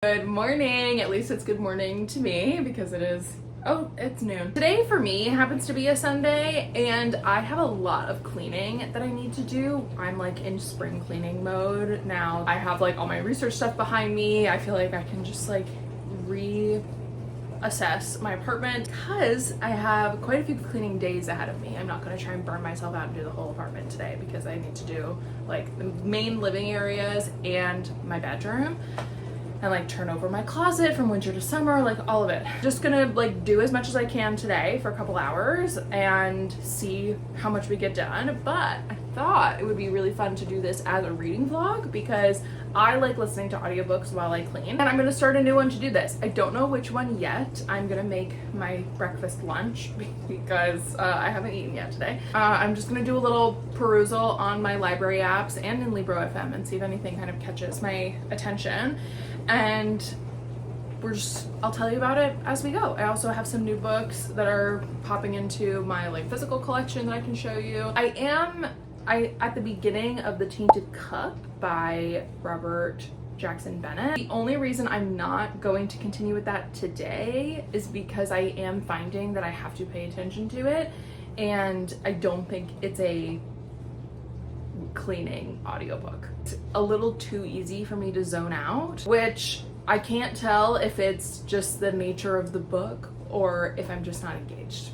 Good morning, at least it's good morning to me because it's noon. Today for me happens to be a Sunday and I have a lot of cleaning that I need to do. I'm like in spring cleaning mode now. I have like all my research stuff behind me. I feel like I can just like reassess my apartment because I have quite a few cleaning days ahead of me. I'm not going to try and burn myself out and do the whole apartment today because I need to do like the main living areas and my bedroom. And like turn over my closet from winter to summer, like all of it. Just gonna like do as much as I can today for a couple hours and see how much we get done. But I thought it would be really fun to do this as a reading vlog because I like listening to audiobooks while I clean. And I'm gonna start a new one to do this. I don't know which one yet. I'm gonna make my breakfast lunch because I haven't eaten yet today. I'm just gonna do a little perusal on my library apps and in Libro FM and see if anything kind of catches my attention. And I'll tell you about it as we go. I also have some new books that are popping into my like physical collection that I can show you. I at the beginning of The Tainted Cup by Robert Jackson Bennett. The only reason I'm not going to continue with that today is because I am finding that I have to pay attention to it, and I don't think it's a cleaning audiobook. It's a little too easy for me to zone out, which I can't tell if it's just the nature of the book or if I'm just not engaged.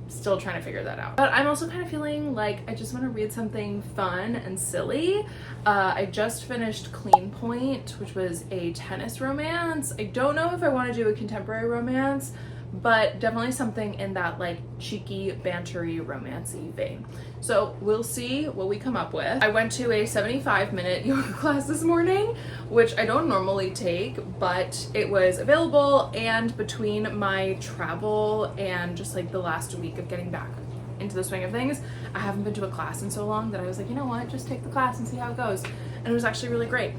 Still trying to figure that out. But I'm also kind of feeling like I just want to read something fun and silly. I just finished Clean Point, which was a tennis romance. I don't know if I want to do a contemporary romance, but definitely something in that like cheeky, bantery, romancy vein. So we'll see what we come up with. I went to a 75-minute yoga class this morning, which I don't normally take, but it was available, and between my travel and just like the last week of getting back into the swing of things, I haven't been to a class in so long that I was like, you know what, just take the class and see how it goes. And it was actually really great.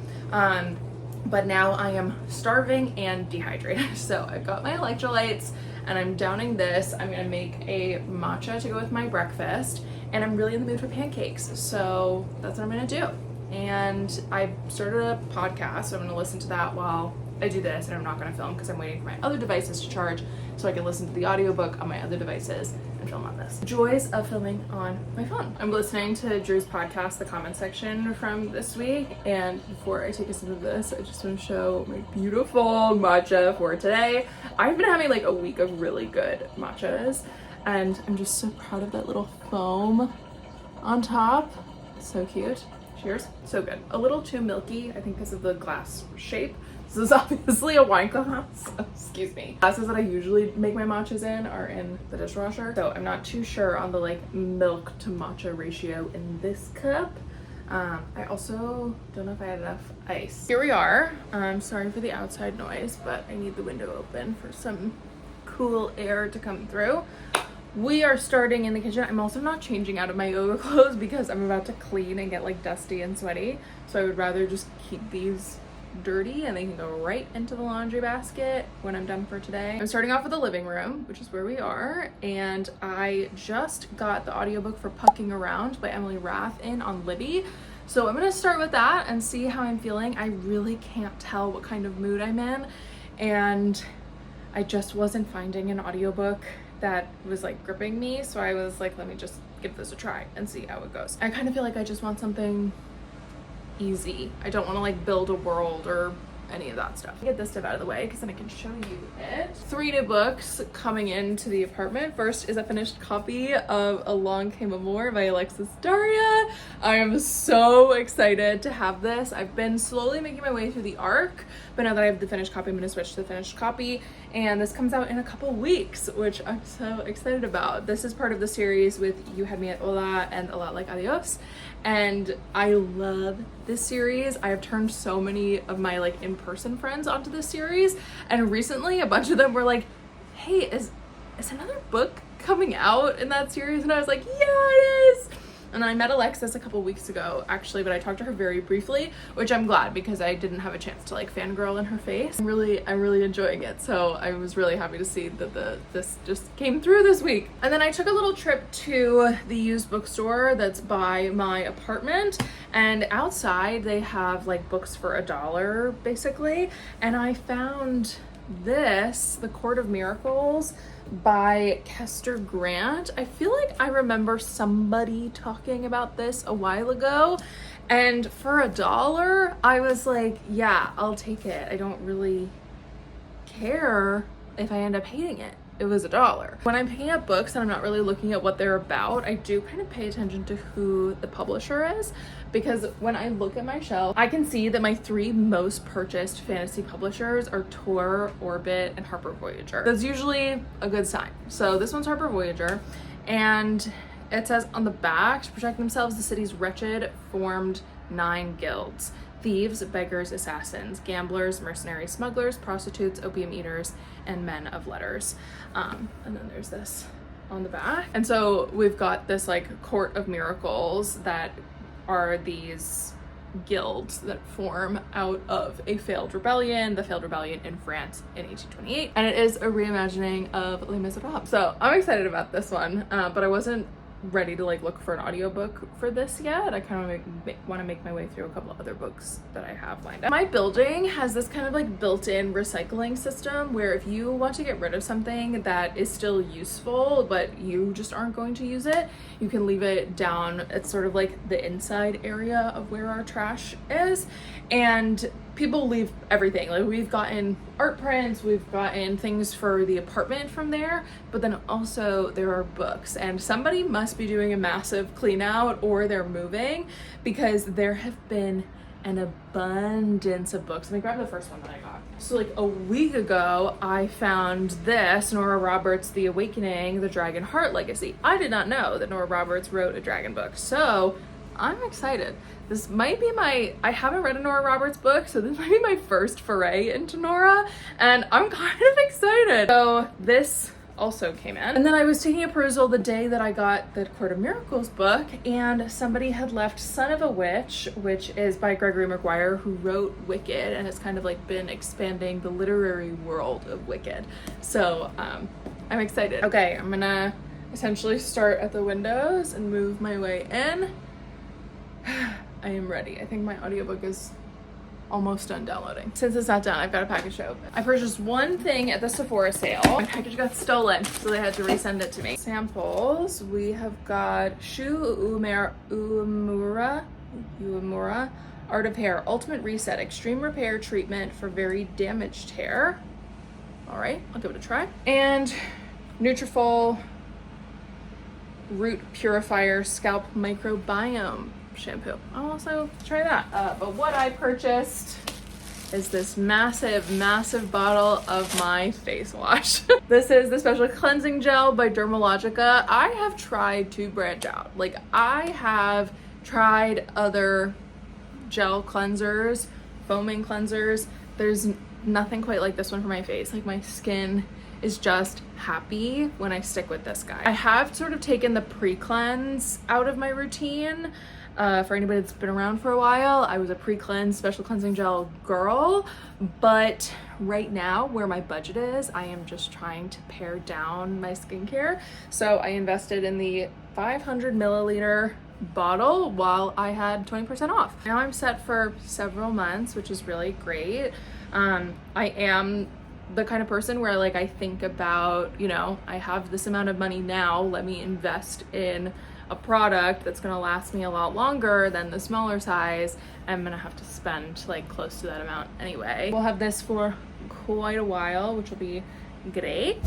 But now I am starving and dehydrated. So I've got my electrolytes and I'm downing this. I'm gonna make a matcha to go with my breakfast, and I'm really in the mood for pancakes. So that's what I'm gonna do. And I started a podcast, so I'm gonna listen to that while I do this, and I'm not gonna film because I'm waiting for my other devices to charge so I can listen to the audiobook on my other devices and film on this. Joys of filming on my phone. I'm listening to Drew's podcast, The Comment Section, from this week, and before I take a sip of this, I just want to show my beautiful matcha for today. I've been having like a week of really good matchas, and I'm just so proud of that little foam on top. So cute. Cheers. So good. A little too milky, I think, because of the glass shape. This is obviously a wine glass, so excuse me. Glasses that I usually make my matchas in are in the dishwasher, so I'm not too sure on the like milk to matcha ratio in this cup. I also don't know if I had enough ice. Here we are. I'm sorry for the outside noise, but I need the window open for some cool air to come through. We are starting in the kitchen. I'm also not changing out of my yoga clothes because I'm about to clean and get like dusty and sweaty, so I would rather just keep these dirty and they can go right into the laundry basket when I'm done for today. I'm starting off with the living room, which is where we are, and I just got the audiobook for Pucking Around by Emily Rath in on Libby. So I'm gonna start with that and see how I'm feeling. I really can't tell what kind of mood I'm in, and I just wasn't finding an audiobook that was like gripping me, so I was like, let me just give this a try and see how it goes. I kind of feel like I just want something easy. I don't want to like build a world or any of that stuff. Get this stuff out of the way because then I can show you it. 3 new books coming into the apartment. First is a finished copy of Along Came a Moor by Alexis Daria. I am so excited to have this. I've been slowly making my way through the arc, but now that I have the finished copy, I'm going to switch to the finished copy, and this comes out in a couple weeks, which I'm so excited about. This is part of the series with You Had Me at Hola and A Lot Like Adios, and I love this series. I have turned so many of my like in-person friends onto this series, and recently a bunch of them were like, hey, is another book coming out in that series? And I was like, yeah, it is. And I met Alexis a couple weeks ago, actually, but I talked to her very briefly, which I'm glad because I didn't have a chance to like fangirl in her face. I'm really enjoying it. So I was really happy to see that this just came through this week. And then I took a little trip to the used bookstore that's by my apartment, and outside they have like books for $1 basically. And I found this, The Court of Miracles by Kester Grant. I feel like I remember somebody talking about this a while ago, and for $1 I was like, yeah, I'll take it. I don't really care if I end up hating it. It was $1. When I'm picking up books and I'm not really looking at what they're about, I do kind of pay attention to who the publisher is, because when I look at my shelf, I can see that my 3 most purchased fantasy publishers are Tor, Orbit, and Harper Voyager. That's usually a good sign. So this one's Harper Voyager, and it says on the back, to protect themselves, the city's wretched formed 9 guilds: thieves, beggars, assassins, gamblers, mercenaries, smugglers, prostitutes, opium eaters, and men of letters. And then there's this on the back. And so we've got this like Court of Miracles that are these guilds that form out of a failed rebellion, the failed rebellion in France in 1828. And it is a reimagining of Les Miserables. So I'm excited about this one, but I wasn't ready to like look for an audiobook for this yet. I kind of want to make my way through a couple of other books that I have lined up. My building has this kind of like built-in recycling system where if you want to get rid of something that is still useful but you just aren't going to use it, you can leave it down. It's sort of like the inside area of where our trash is, and people leave everything. Like we've gotten art prints, we've gotten things for the apartment from there, but then also there are books, and somebody must be doing a massive clean out or they're moving, because there have been an abundance of books. Let me grab the first one that I got. So like a week ago, I found this, Nora Roberts' The Awakening, The Dragon Heart Legacy. I did not know that Nora Roberts wrote a dragon book, so I'm excited. This might be I haven't read a Nora Roberts book, so this might be my first foray into Nora, and I'm kind of excited. So this also came in. And then I was taking a perusal the day that I got the Court of Miracles book, and somebody had left Son of a Witch, which is by Gregory Maguire, who wrote Wicked and has kind of like been expanding the literary world of Wicked. So I'm excited. Okay, I'm gonna essentially start at the windows and move my way in. I am ready. I think my audiobook is almost done downloading. Since it's not done, I've got a package to open. I purchased one thing at the Sephora sale. My package got stolen, so they had to resend it to me. Samples, we have got Shu Uemura, Art of Hair, Ultimate Reset, Extreme Repair Treatment for Very Damaged Hair. All right, I'll give it a try. And Nutrafol Root Purifier Scalp Microbiome shampoo. I'll also try that. But what I purchased is this massive bottle of my face wash. This is the Special Cleansing Gel by Dermalogica. I have tried to branch out. Like, I have tried other gel cleansers, foaming cleansers. There's nothing quite like this one for my face. Like, my skin is just happy when I stick with this guy. I have sort of taken the pre-cleanse out of my routine. For anybody that's been around for a while, I was a pre-cleanse special cleansing gel girl, but right now where my budget is, I am just trying to pare down my skincare. So I invested in the 500 milliliter bottle while I had 20% off. Now I'm set for several months, which is really great. I am the kind of person where like I think about, you know, I have this amount of money now, let me invest in a product that's gonna last me a lot longer than the smaller size. I'm gonna have to spend like close to that amount anyway. We'll have this for quite a while, which will be great.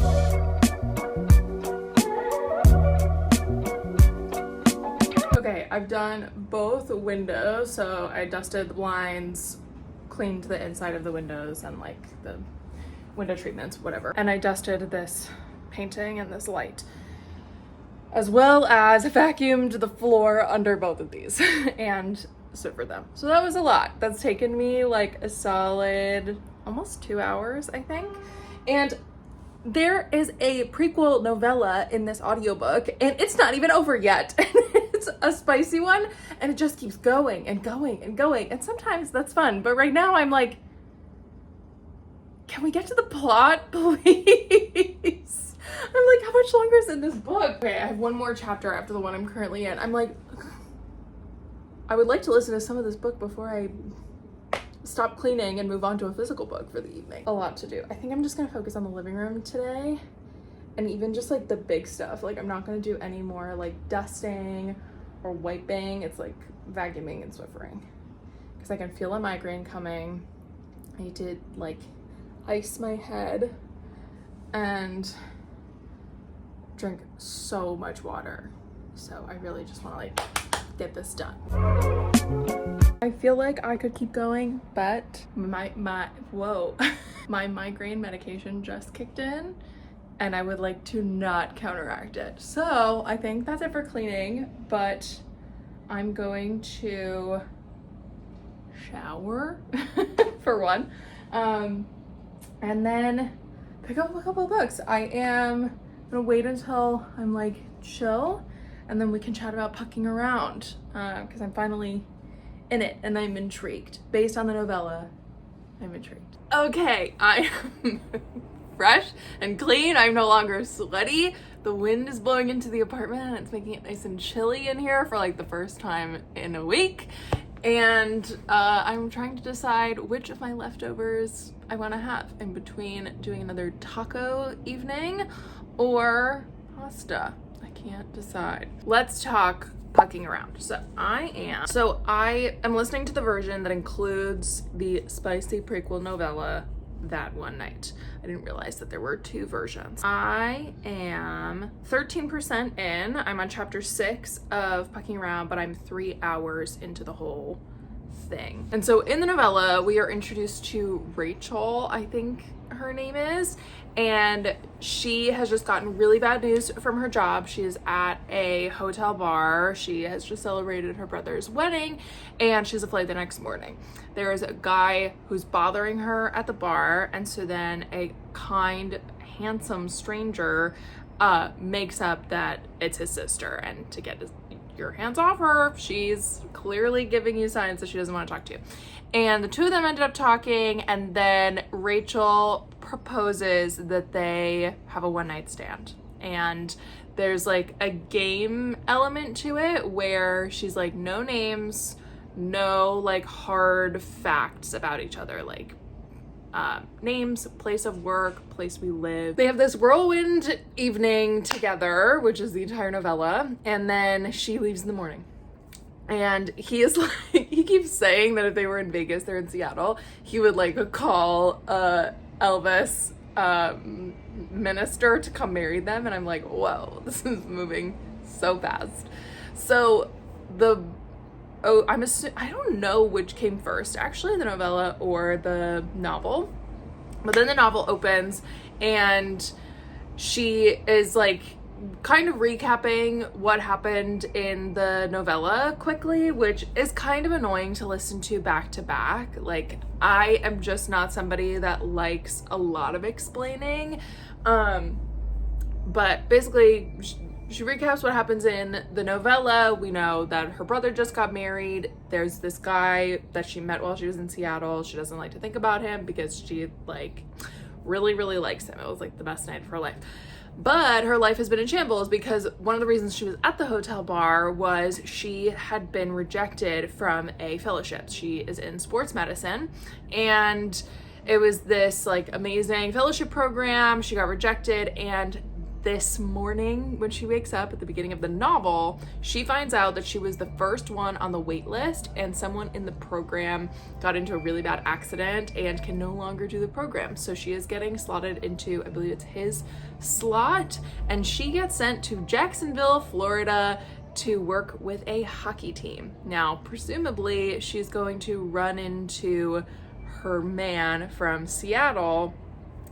Okay, I've done both windows. So I dusted the blinds, cleaned the inside of the windows and like the window treatments, whatever. And I dusted this painting and this light, as well as vacuumed the floor under both of these and Swiffered them. So that was a lot. That's taken me like a solid almost 2 hours, I think. And there is a prequel novella in this audiobook and it's not even over yet. It's it's a spicy one and it just keeps going and going and going. And sometimes that's fun. But right now I'm like, can we get to the plot, please? I'm like, how much longer is in this book? Okay, I have one more chapter after the one I'm currently in. I'm like, I would like to listen to some of this book before I stop cleaning and move on to a physical book for the evening. A lot to do. I think I'm just gonna focus on the living room today, and even just like the big stuff. Like I'm not gonna do any more like dusting or wiping. It's like vacuuming and Swiffering, because I can feel a migraine coming. I need to like ice my head and drink so much water. So I really just want to like get this done. I feel like I could keep going, but my migraine medication just kicked in and I would like to not counteract it. So I think that's it for cleaning, but I'm going to shower for one, and then pick up a couple of books. I am gonna wait until I'm like chill, and then we can chat about pucking around, because I'm finally in it and I'm intrigued. Based on the novella, I'm intrigued. Okay, I am fresh and clean. I'm no longer sweaty. The wind is blowing into the apartment and it's making it nice and chilly in here for like the first time in a week. And I'm trying to decide which of my leftovers I want to have in between doing another taco evening or pasta. I can't decide. Let's talk pucking around. So I am listening to the version that includes the spicy prequel novella, That One Night. I didn't realize that there were two versions. I am 13% in. I'm on chapter 6 of Pucking Around, but I'm 3 hours into the whole thing. And so in the novella, we are introduced to Rachel, I think her name is, and she has just gotten really bad news from her job. She is at a hotel bar. She has just celebrated her brother's wedding and she has a flight the next morning. There is a guy who's bothering her at the bar, and so then a kind, handsome stranger makes up that it's his sister, and to get your hands off her. She's clearly giving you signs that she doesn't want to talk to you. And the two of them ended up talking, and then Rachel proposes that they have a one-night stand. And there's like a game element to it where she's like, no names, no like hard facts about each other, like names, place of work, place we live. They have this whirlwind evening together, which is the entire novella, and then she leaves in the morning. And he is like, he keeps saying that if they were in Vegas, they're in Seattle, he would like call Elvis minister to come marry them. And I'm like, whoa, this is moving so fast. So I don't know which came first, actually, the novella or the novel. But then the novel opens and she is like kind of recapping what happened in the novella quickly, which is kind of annoying to listen to back to back. Like, I am just not somebody that likes a lot of explaining. But basically, she recaps what happens in the novella. We know that her brother just got married. There's this guy that she met while she was in Seattle. She doesn't like to think about him because she like really, really likes him. It was like the best night of her life. But her life has been in shambles because one of the reasons she was at the hotel bar was she had been rejected from a fellowship. She is in sports medicine, and it was this like amazing fellowship program. She got rejected, and this morning when she wakes up at the beginning of the novel, she finds out that she was the first one on the wait list, and someone in the program got into a really bad accident and can no longer do the program. So she is getting slotted into, I believe it's his slot, and she gets sent to Jacksonville, Florida to work with a hockey team. Now, presumably she's going to run into her man from Seattle.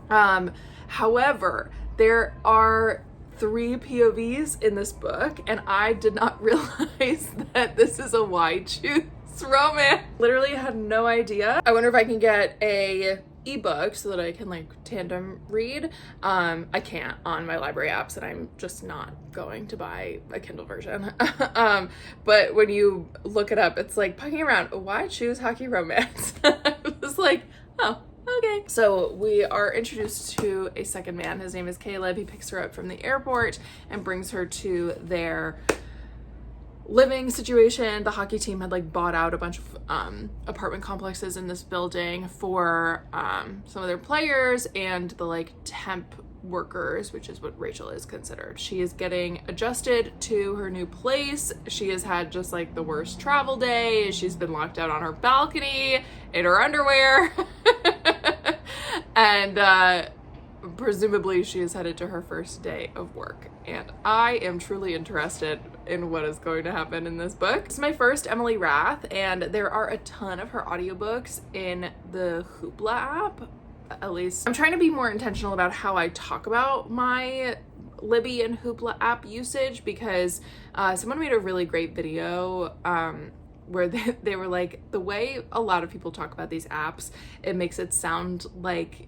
However, there are 3 POVs in this book, and I did not realize that this is a why choose romance. Literally had no idea. I wonder if I can get a ebook so that I can like tandem read. I can't on my library apps, and I'm just not going to buy a Kindle version. But when you look it up, it's like poking around, why choose hockey romance? I was like, oh, okay. So we are introduced to a second man. His name is Caleb. He picks her up from the airport and brings her to their living situation. The hockey team had like bought out a bunch of apartment complexes in this building for some of their players and the like temp workers, which is what Rachel is considered. She is getting adjusted to her new place. She has had just like the worst travel day. She's been locked out on her balcony in her underwear. And presumably she is headed to her first day of work. And I am truly interested in what is going to happen in this book. It's my first Emily Rath, and there are a ton of her audiobooks in the Hoopla app. At least I'm trying to be more intentional about how I talk about my Libby and Hoopla app usage, because someone made a really great video where they were like, the way a lot of people talk about these apps, it makes it sound like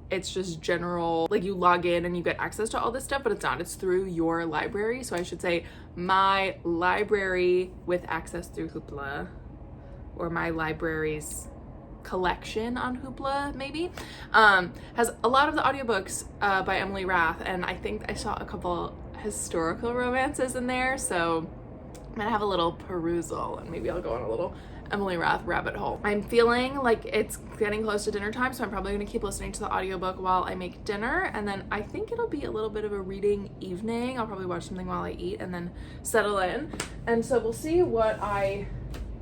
it's just general, like you log in and you get access to all this stuff, but it's not. It's through your library. So I should say my library with access through Hoopla, or my library's collection on Hoopla maybe, has a lot of the audiobooks by Emily Rath, and I think I saw a couple historical romances in there, so I'm gonna have a little perusal and maybe I'll go on a little Emily Rath rabbit hole. I'm feeling like it's getting close to dinner time, so I'm probably gonna keep listening to the audiobook while I make dinner, and then I think it'll be a little bit of a reading evening. I'll probably watch something while I eat and then settle in, and so we'll see what I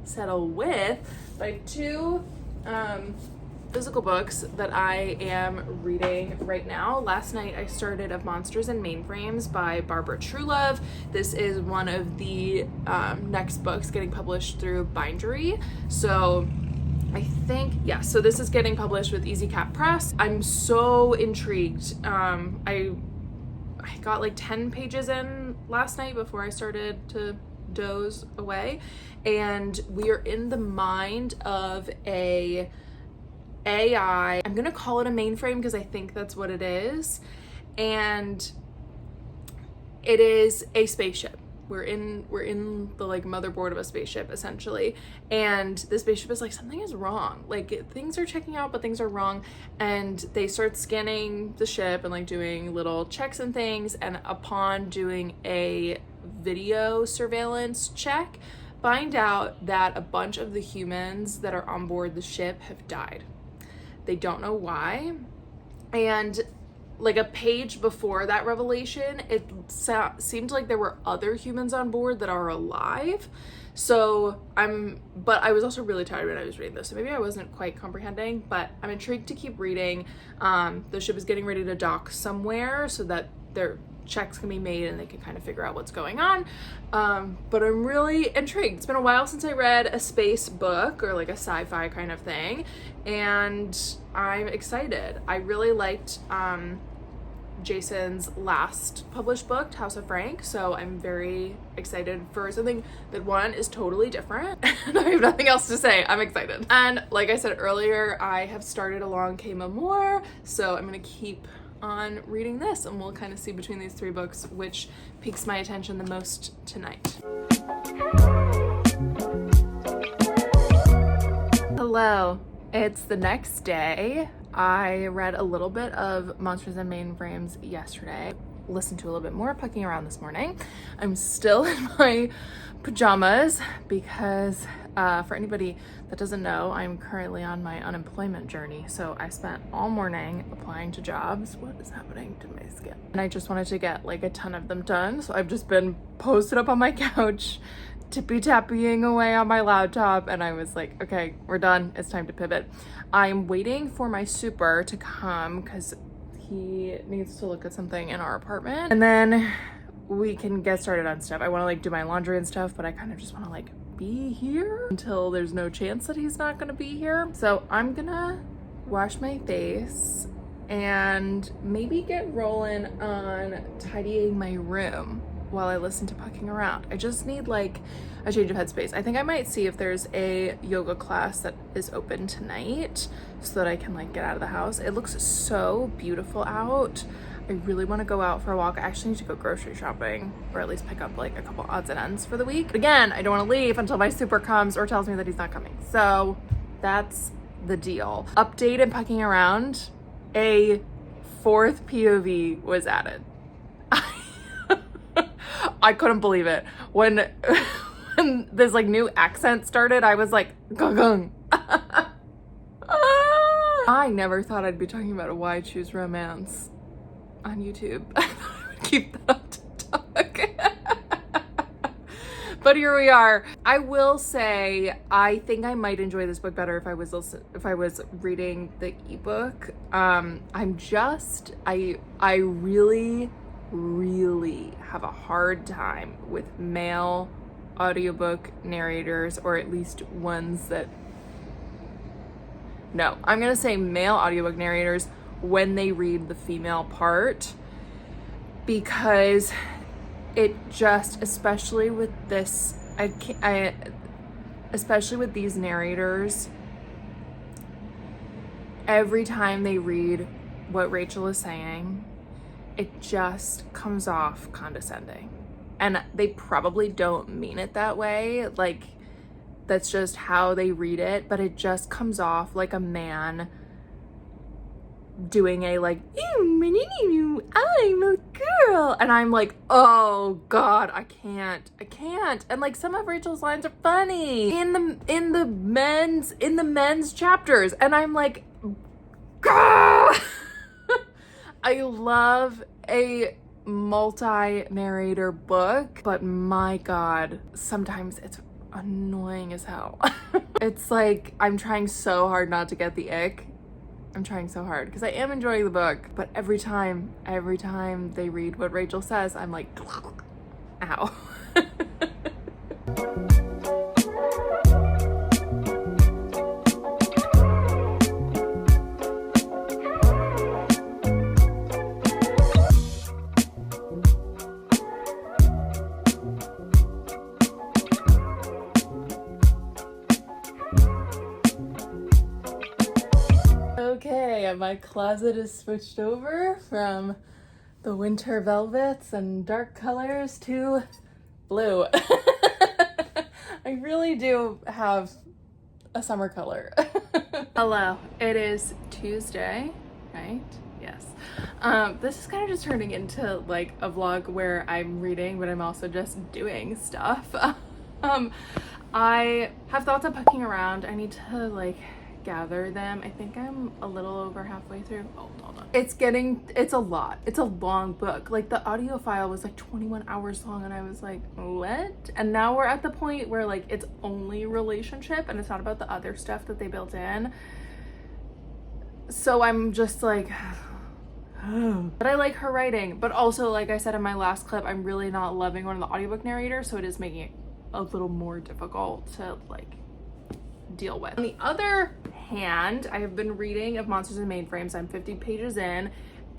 settle with. But I have two physical books that I am reading right now. Last night I started Of Monsters and Mainframes by Barbara Truelove. This is one of the next books getting published through Bindery. So I think, yeah, so this is getting published with Easy Cat Press. I'm so intrigued. I got like 10 pages in last night before I started to doze away, and we are in the mind of a AI. I'm gonna call it a mainframe because I think that's what it is, and it is a spaceship. We're in the like motherboard of a spaceship essentially, and the spaceship is like, something is wrong, like things are checking out but things are wrong, and they start scanning the ship and like doing little checks and things, and upon doing a video surveillance check, find out that a bunch of the humans that are on board the ship have died. They don't know why, and like a page before that revelation, it seemed like there were other humans on board that are alive. So but I was also really tired when I was reading this, so maybe I wasn't quite comprehending, but I'm intrigued to keep reading. The ship is getting ready to dock somewhere so that their checks can be made and they can kind of figure out what's going on. But I'm really intrigued. It's been a while since I read a space book or like a sci-fi kind of thing, and I'm excited. I really liked Jason's last published book, House of Frank, so I'm very excited for something that, one, is totally different and I have nothing else to say. I'm excited. And like I said earlier, I have started Along Came a Moor, so I'm gonna keep on reading this, and we'll kind of see between these three books which piques my attention the most tonight. Hello, it's the next day. I read a little bit of Monsters and Mainframes yesterday, listened to a little bit more Pucking Around this morning. I'm still in my pajamas because for anybody that doesn't know, I'm currently on my unemployment journey. So I spent all morning applying to jobs. What is happening to my skin? And I just wanted to get like a ton of them done. So I've just been posted up on my couch, tippy-tappying away on my laptop, and I was like, okay, we're done. It's time to pivot. I'm waiting for my super to come because he needs to look at something in our apartment, and then we can get started on stuff. I want to like do my laundry and stuff, but I kind of just want to like be here until there's no chance that he's not going to be here. So I'm gonna wash my face and maybe get rolling on tidying my room while I listen to Pucking Around. I just need like a change of headspace. I think I might see if there's a yoga class that is open tonight so that I can like get out of the house. It looks so beautiful out. I really want to go out for a walk. I actually need to go grocery shopping, or at least pick up like a couple odds and ends for the week. But again, I don't want to leave until my super comes or tells me that he's not coming. So that's the deal. Update and Pucking Around, a 4th POV was added. I couldn't believe it. When this like new accent started, I was like, gung. I never thought I'd be talking about a Why Choose Romance on YouTube. I thought I would keep that up to talk. But here we are. I will say, I think I might enjoy this book better if I was reading the ebook. I really have a hard time with male audiobook narrators, or at least ones that, no, I'm gonna say male audiobook narrators when they read the female part, because it just, especially with this, especially with these narrators, every time they read what Rachel is saying, it just comes off condescending. And they probably don't mean it that way. Like, that's just how they read it, but it just comes off like a man doing a like, I'm a girl. And I'm like, oh God, I can't. And like some of Rachel's lines are funny in the men's chapters. And I'm like, Gah! I love a multi-narrator book, but my God, sometimes it's annoying as hell. It's like, I'm trying so hard not to get the ick. I'm trying so hard because I am enjoying the book, but every time they read what Rachel says, I'm like, ow. Okay, my closet is switched over from the winter velvets and dark colors to blue. I really do have a summer color. Hello, it is Tuesday, right? Yes. This is kind of just turning into like a vlog where I'm reading, but I'm also just doing stuff. I have thoughts on Pucking Around. I need to like gather them. I think I'm a little over halfway through. Oh, hold on. It's a lot. It's a long book. Like the audio file was like 21 hours long and I was like, what? And now we're at the point where like it's only relationship and it's not about the other stuff that they built in. So I'm just like, but I like her writing. But also, like I said in my last clip, I'm really not loving one of the audiobook narrators, so it is making it a little more difficult to like deal with. On the other hand, I have been reading of Monsters and Mainframes. I'm 50 pages in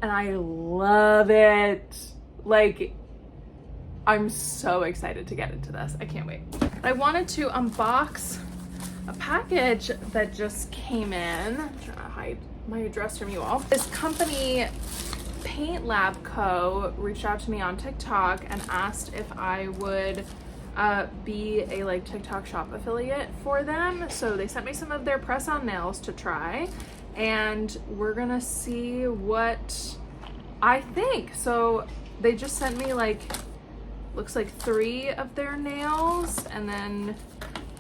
and I love it. Like, I'm so excited to get into this. I can't wait. I wanted to unbox a package that just came in. I'm trying to hide my address from you all. This company, Paint Lab Co., reached out to me on TikTok and asked if I would be a like TikTok shop affiliate for them. So they sent me some of their press-on nails to try and we're gonna see what I think. So they just sent me like, looks like 3 of their nails and then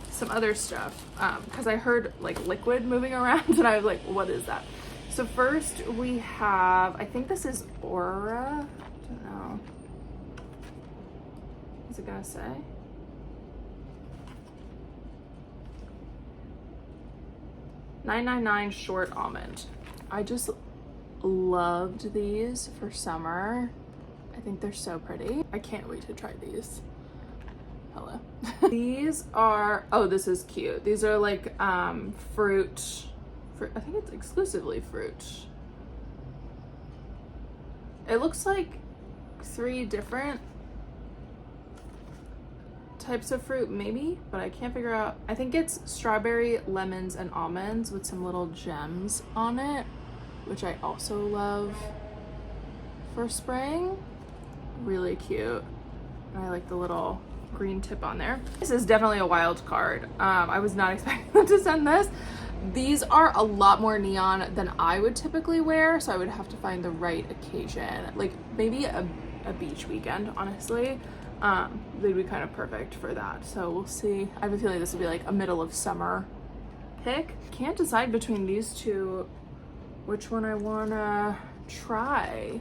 some other stuff, because I heard like liquid moving around and I was like, what is that? So first we have, I think this is Aura. I don't know. What's it gonna say? $9.99 short almond. I just loved these for summer. I think they're so pretty. I can't wait to try these. Hello. These are, oh, this is cute. These are like fruit. I think it's exclusively fruit. It looks like 3 different types of fruit, maybe, but I can't figure out. I think it's strawberry, lemons, and almonds with some little gems on it, which I also love for spring. Really cute. And I like the little green tip on there. This is definitely a wild card. I was not expecting them to send this. These are a lot more neon than I would typically wear, so I would have to find the right occasion. Like maybe a beach weekend, honestly. They'd be kind of perfect for that. So we'll see. I have a feeling this will be like a middle of summer pick. Can't decide between these two which one I wanna try.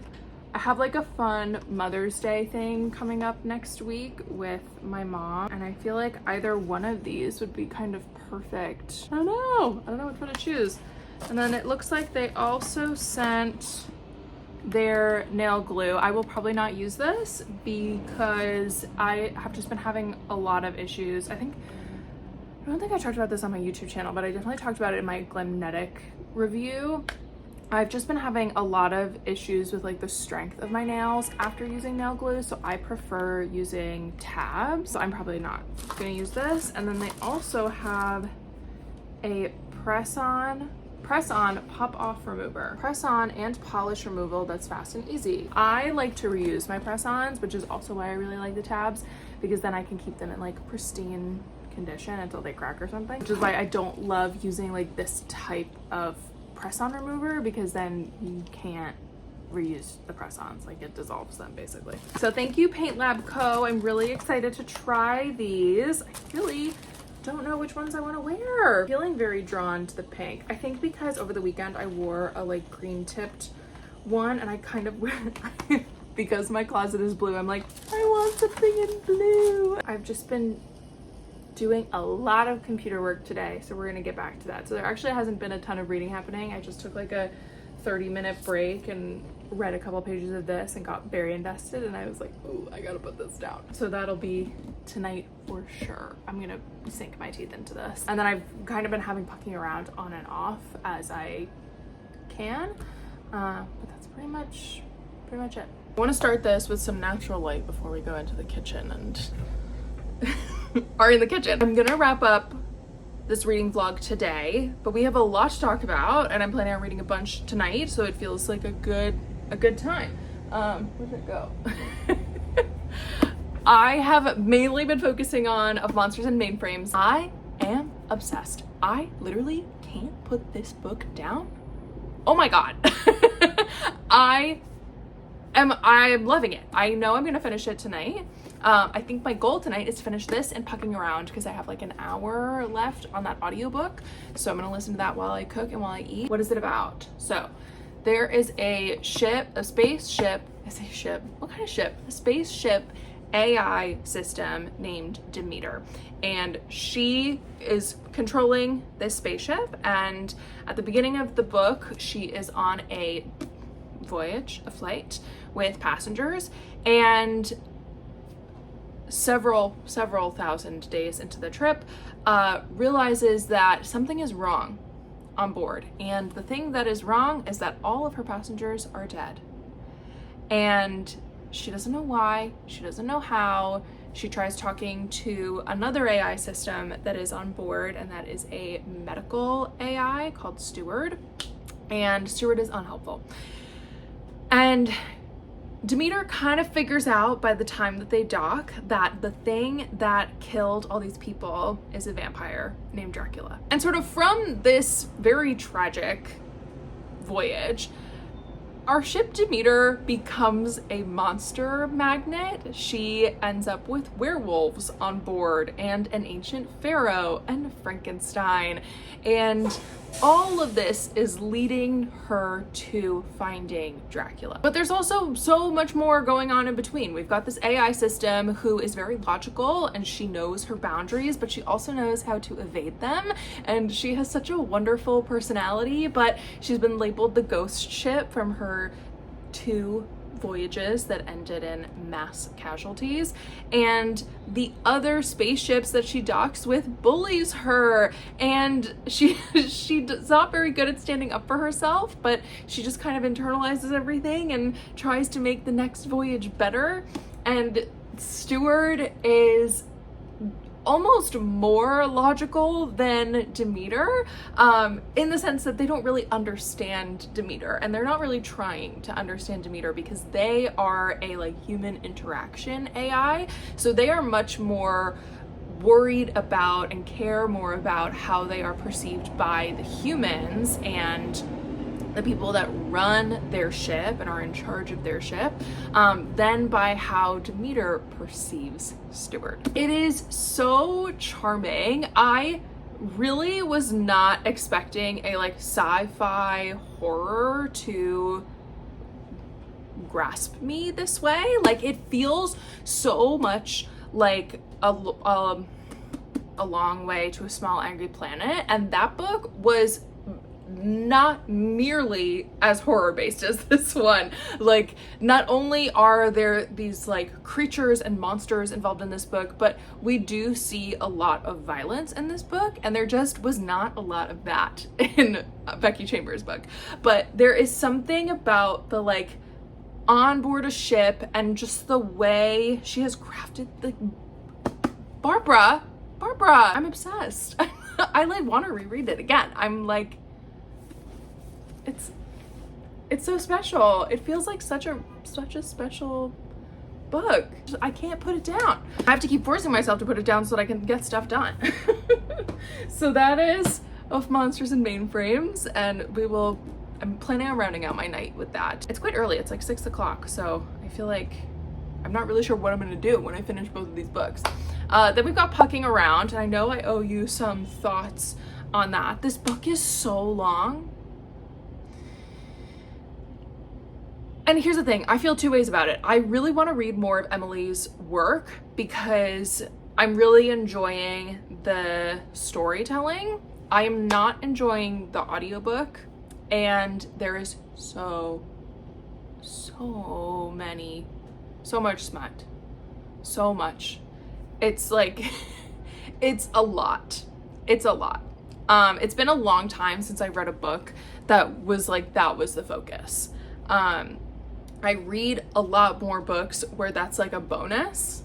I have like a fun Mother's Day thing coming up next week with my mom, and I feel like either one of these would be kind of perfect. I don't know which one to choose. And then it looks like they also sent their nail glue. I will probably not use this because I have just been having a lot of issues. I don't think I talked about this on my YouTube channel, but I definitely talked about it in my Glamnetic review. I've just been having a lot of issues with like the strength of my nails after using nail glue, so I prefer using tabs. So I'm probably not gonna use this. And then they also have a press-on pop-off remover. Press-on and polish removal that's fast and easy. I like to reuse my press-ons, which is also why I really like the tabs, because then I can keep them in like pristine condition until they crack or something, which is why I don't love using like this type of press-on remover, because then you can't reuse the press-ons, like it dissolves them basically. So thank you, Paint Lab Co. I'm really excited to try these. I really don't know which ones I want to wear. I'm feeling very drawn to the pink. I think because over the weekend I wore a like green tipped one, and I kind of because my closet is blue, I'm like, I want something in blue. I've just been doing a lot of computer work today, so we're gonna get back to that. So there actually hasn't been a ton of reading happening. I just took like a 30-minute break and read a couple pages of this and got very invested, and I was like, oh, I gotta put this down. So that'll be tonight for sure. I'm gonna sink my teeth into this. And then I've kind of been having pucking around on and off as I can, but that's pretty much it. I want to start this with some natural light before we go into the kitchen and are in the kitchen. I'm gonna wrap up this reading vlog today, but we have a lot to talk about, and I'm planning on reading a bunch tonight, so it feels like a good time. Where'd it go? I have mainly been focusing on Of Monsters and Mainframes. I am obsessed. I literally can't put this book down. Oh my god. I'm loving it. I know I'm gonna finish it tonight. I think my goal tonight is to finish this and pucking around, because I have like an hour left on that audiobook. So I'm gonna listen to that while I cook and while I eat. What is it about? So there is a spaceship AI system named Demeter, and she is controlling this spaceship. And at the beginning of the book, she is on a flight with passengers, and several thousand days into the trip, realizes that something is wrong on board, and the thing that is wrong is that all of her passengers are dead, and she doesn't know why, she doesn't know how. She tries talking to another AI system that is on board, and that is a medical AI called Steward, and Steward is unhelpful. And Demeter kind of figures out by the time that they dock that the thing that killed all these people is a vampire named Dracula. And sort of from this very tragic voyage, our ship Demeter becomes a monster magnet. She ends up with werewolves on board, and an ancient pharaoh, and Frankenstein, and all of this is leading her to finding Dracula. But there's also so much more going on in between. We've got this AI system who is very logical, and she knows her boundaries, but she also knows how to evade them. And she has such a wonderful personality, but she's been labeled the ghost ship from her 2 voyages that ended in mass casualties, and the other spaceships that she docks with bullies her, and she's not very good at standing up for herself, but she just kind of internalizes everything and tries to make the next voyage better. And Steward is almost more logical than Demeter, in the sense that they don't really understand Demeter, and they're not really trying to understand Demeter because they are a like human interaction AI. So they are much more worried about and care more about how they are perceived by the humans and the people that run their ship and are in charge of their ship, than by how Demeter perceives Stewart. It is so charming. I really was not expecting a like sci-fi horror to grasp me this way. Like, it feels so much like a long way to a small angry planet, and that book was not nearly as horror based as this one. Like, not only are there these like creatures and monsters involved in this book, but we do see a lot of violence in this book, and there just was not a lot of that in Becky Chambers' book. But there is something about the like on board a ship and just the way she has crafted the Barbara, I'm obsessed. I like want to reread it again. I'm like, it's so special. It feels like such a special book. I can't put it down. I have to keep forcing myself to put it down so that I can get stuff done. So that is of Monsters and Mainframes, and I'm planning on rounding out my night with that. It's quite early, it's like 6 o'clock, so I feel like I'm not really sure what I'm gonna do when I finish both of these books. Then we've got Pucking Around, and I know I owe you some thoughts on that. This book is so long. And here's the thing, I feel two ways about it. I really want to read more of Emily's work because I'm really enjoying the storytelling. I am not enjoying the audiobook, and there is so much smut. So much. It's like, it's a lot. It's a lot. It's been a long time since I read a book that was the focus. I read a lot more books where that's like a bonus.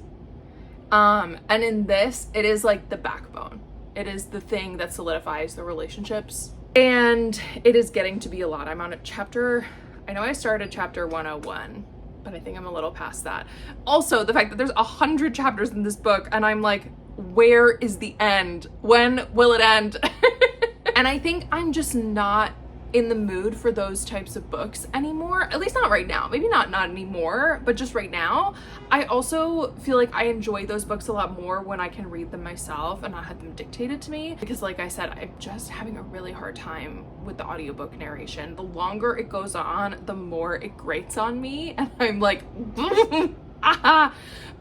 And in this, it is like the backbone. It is the thing that solidifies the relationships. And it is getting to be a lot. I'm on I know I started chapter 101, but I think I'm a little past that. Also, the fact that there's 100 chapters in this book, and I'm like, where is the end? When will it end? And I think I'm just not in the mood for those types of books anymore, at least not right now. Maybe not anymore, but just right now. I also feel like I enjoy those books a lot more when I can read them myself and not have them dictated to me, because like I said, I'm just having a really hard time with the audiobook narration. The longer it goes on, the more it grates on me, and I'm like ah.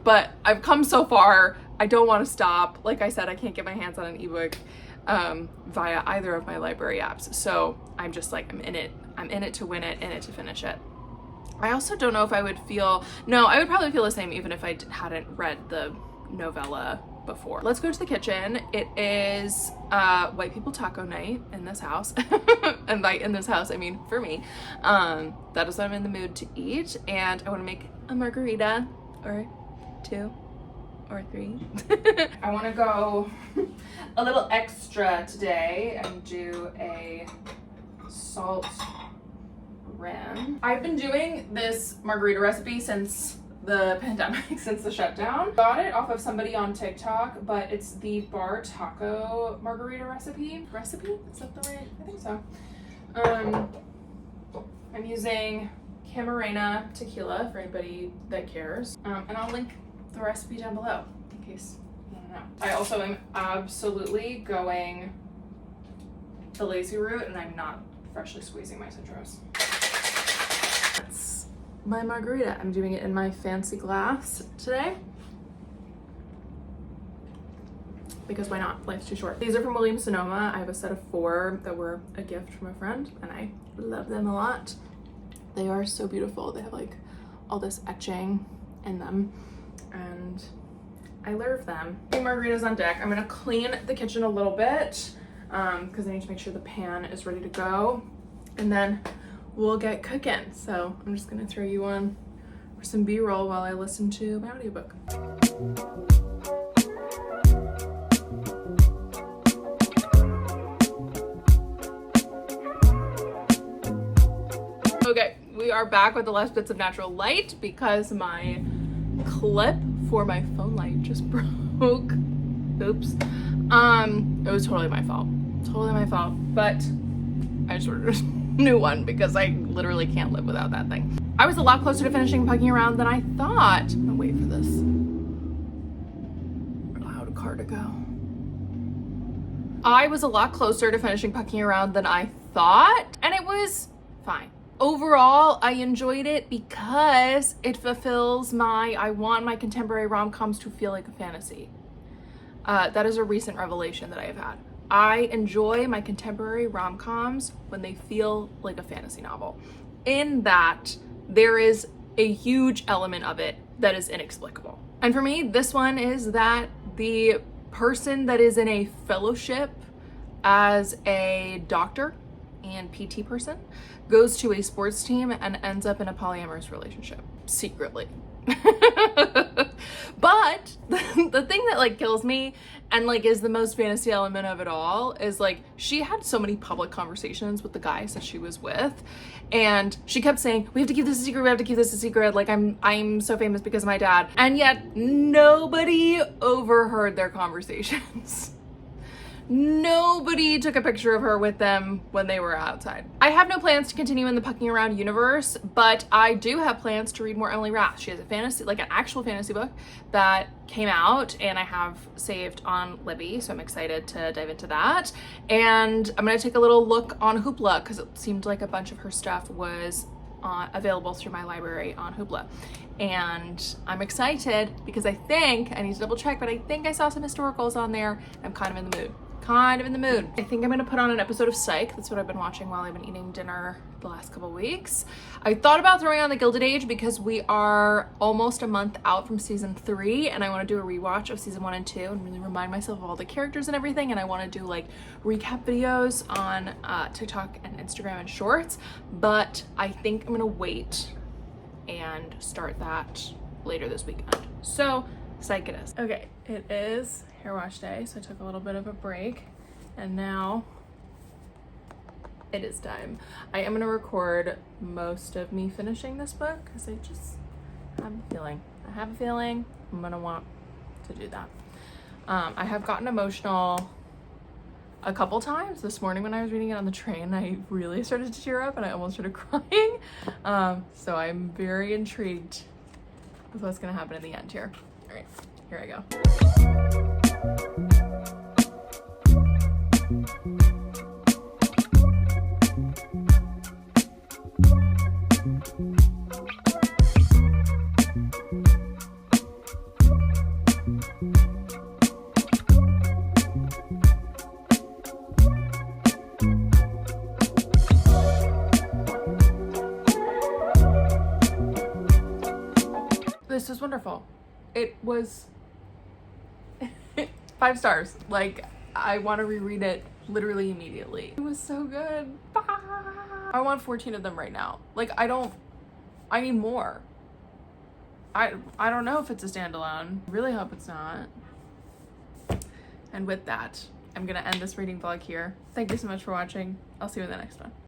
But I've come so far, I don't want to stop. Like I said, I can't get my hands on an ebook via either of my library apps. So I'm just like, I'm in it to win it, in it to finish it. I also don't know if I would I would probably feel the same even if I hadn't read the novella before. Let's go to the kitchen. It is white people taco night in this house. And by in this house, I mean for me. That is what I'm in the mood to eat, and I want to make a margarita or 2 or 3. I want to go a little extra today and do a salt rim. I've been doing this margarita recipe since the pandemic, since the shutdown. Got it off of somebody on TikTok, but it's the bar taco margarita recipe. Is that the right? I think so. I'm using Camarena tequila for anybody that cares. And I'll link the recipe down below in case you want to know. I also am absolutely going the lazy route, and I'm not freshly squeezing my citros. That's my margarita. I'm doing it in my fancy glass today because why not? Life's too short. These are from Williams Sonoma. I have a set of 4 that were a gift from a friend, and I love them a lot. They are so beautiful. They have like all this etching in them, and I love them. Margaritas on deck. I'm gonna clean the kitchen a little bit because I need to make sure the pan is ready to go, and then we'll get cooking. So I'm just gonna throw you on for some B-roll while I listen to my audiobook. We are back with the last bits of natural light because my clip for my phone light just broke. Oops. It was totally my fault. Totally my fault. But I just ordered a new one because I literally can't live without that thing. I was a lot closer to finishing Pucking Around than I thought. I'm gonna wait for this loud car to go. I was a lot closer to finishing Pucking Around than I thought, and it was fine. Overall, I enjoyed it because it fulfills I want my contemporary rom-coms to feel like a fantasy. That is a recent revelation that I have had. I enjoy my contemporary rom-coms when they feel like a fantasy novel. In that, there is a huge element of it that is inexplicable. And for me, this one is that the person that is in a fellowship as a doctor and PT person goes to a sports team and ends up in a polyamorous relationship secretly. But the thing that like kills me and like is the most fantasy element of it all is like she had so many public conversations with the guys that she was with, and she kept saying, we have to keep this a secret, we have to keep this a secret, like I'm so famous because of my dad, and yet nobody overheard their conversations. Nobody took a picture of her with them when they were outside. I have no plans to continue in the Pucking Around universe, but I do have plans to read more Emily Rath. She has a fantasy, like an actual fantasy book that came out and I have saved on Libby, so I'm excited to dive into that. And I'm gonna take a little look on Hoopla because it seemed like a bunch of her stuff was available through my library on Hoopla. And I'm excited because I think, I need to double check, but I think I saw some historicals on there. I'm kind of in the mood. I think I'm gonna put on an episode of Psych. That's what I've been watching while I've been eating dinner the last couple weeks. I thought about throwing on The Gilded Age because we are almost a month out from season 3 and I want to do a rewatch of season 1 and 2 and really remind myself of all the characters and everything, and I want to do like recap videos on TikTok and Instagram and Shorts, but I think I'm gonna wait and start that later this weekend. So Psych it is. Okay, it is hair wash day, so I took a little bit of a break and now it is time. I am gonna record most of me finishing this book because I just have a feeling. I'm gonna want to do that. I have gotten emotional a couple times. This morning when I was reading it on the train, I really started to tear up and I almost started crying. So I'm very intrigued with what's gonna happen in the end here. All right, here I go. This was wonderful. It was 5 stars. Like, I want to reread it literally immediately. It was so good. I want 14 of them right now. Like, I need more. I don't know if it's a standalone. I really hope it's not. And with that, I'm gonna end this reading vlog here. Thank you so much for watching. I'll see you in the next one.